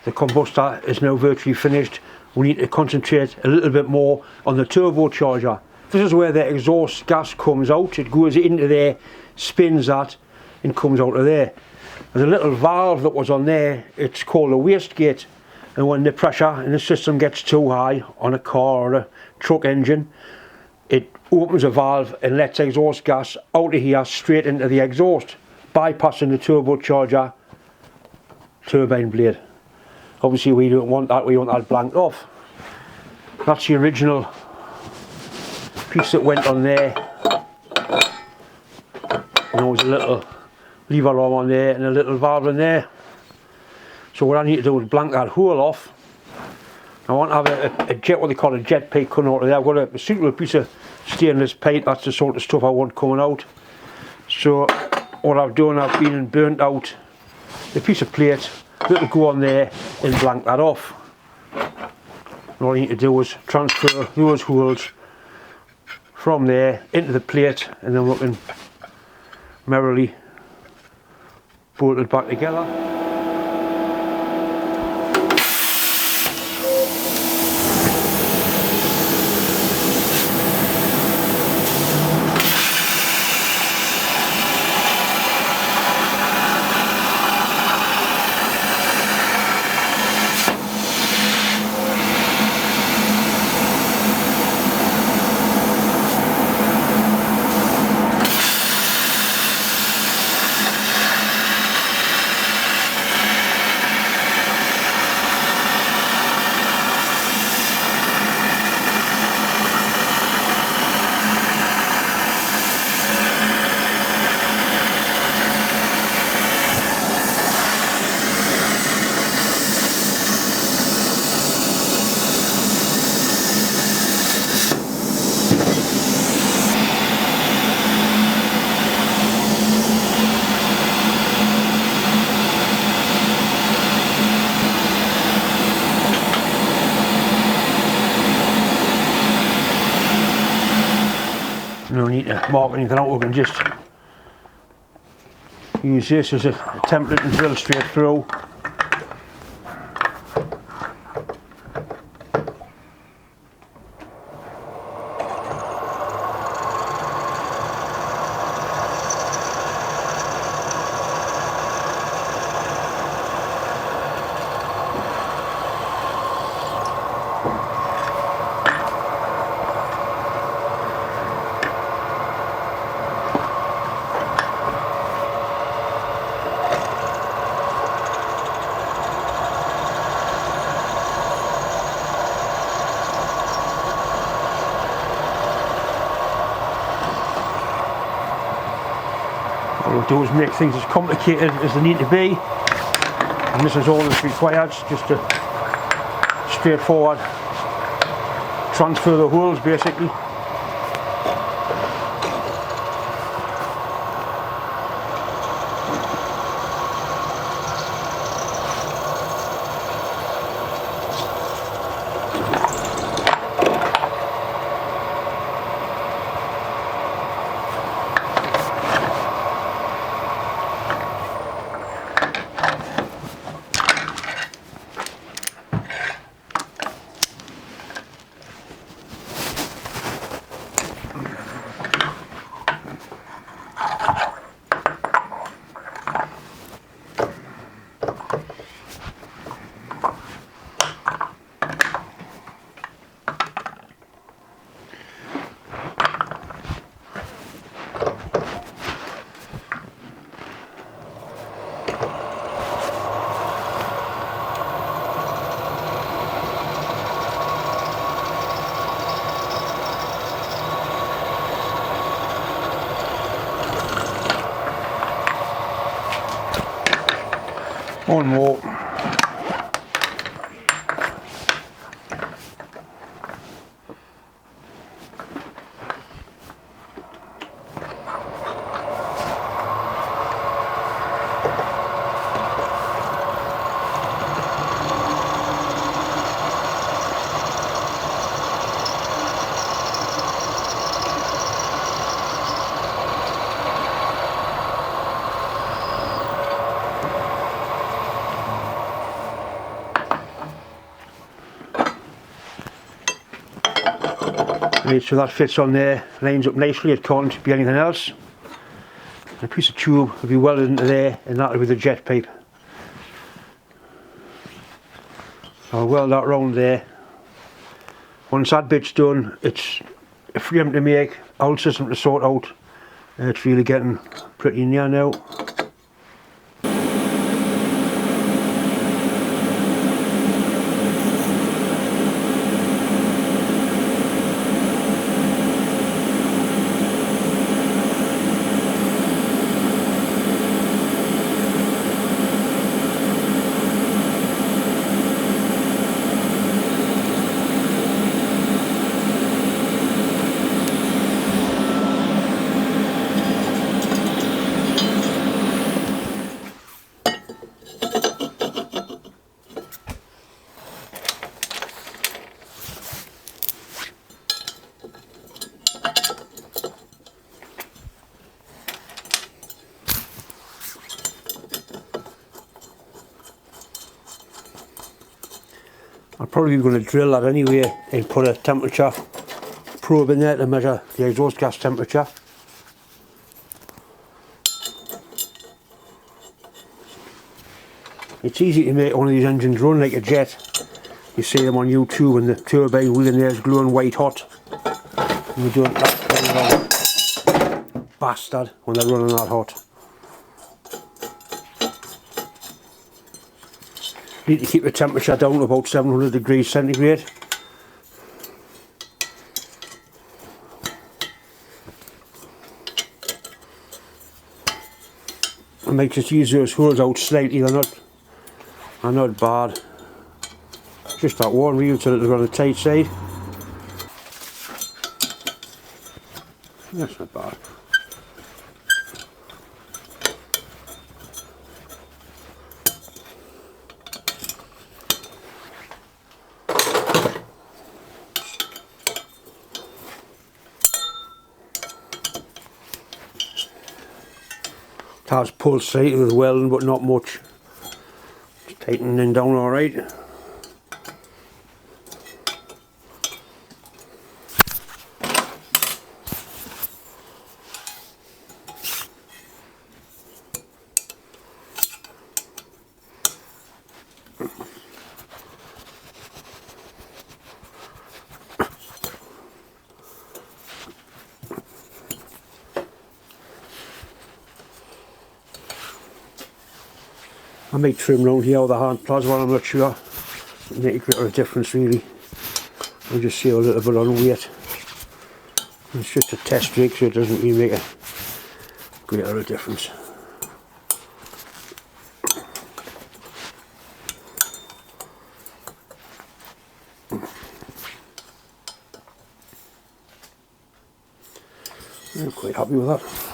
The combustor is now virtually finished. We need to concentrate a little bit more on the turbocharger. This is where the exhaust gas comes out. It goes into there, spins that, and comes out of there. There's a little valve that was on there. It's called a wastegate, and when the pressure in the system gets too high on a car or a truck engine, it opens a valve and lets exhaust gas out of here straight into the exhaust, bypassing the turbocharger turbine blade. Obviously we don't want that, we want that blanked off. That's the original piece that went on there. And there was a little lever arm on there and a little valve in there. So what I need to do is blank that hole off. I want to have a jet, what they call a jet pipe coming out of there. I've got a suitable piece of stainless pipe, that's the sort of stuff I want coming out. So what I've done, I've been and burnt out the piece of plate that'll go on there and blank that off. And all you need to do is transfer those holes from there into the plate, and then we can merrily bolt it back together. No need to mark anything out, we can just use this as a template and drill straight through. What we'll do is make things as complicated as they need to be, and this is all that's required, just a straightforward transfer the holes basically. One more. Right, so that fits on there, lines up nicely, it can't be anything else. A piece of tube will be welded into there, and that'll be the jet pipe. I'll weld that round there. Once that bit's done, it's a frame to make, old system to sort out. It's really getting pretty near now. I'm probably going to drill that anyway and put a temperature probe in there to measure the exhaust gas temperature. It's easy to make one of these engines run like a jet. You see them on YouTube and the turbine wheel in there is glowing white hot. And we don't that bastard when they're running that hot. Need to keep the temperature down to about 700 degrees centigrade. It makes it easier to holes out slightly, they're not bad. Just that one wheel till it's on the tight side. That's not bad. It has pulled slightly with welding, but not much. It's tightening down alright. I might trim round here with the hand plasma, I'm not sure. It'll make a bit of a difference really. I'll just see a little bit on weight. It's just a test rig, so it doesn't really make a great deal of difference. I'm quite happy with that.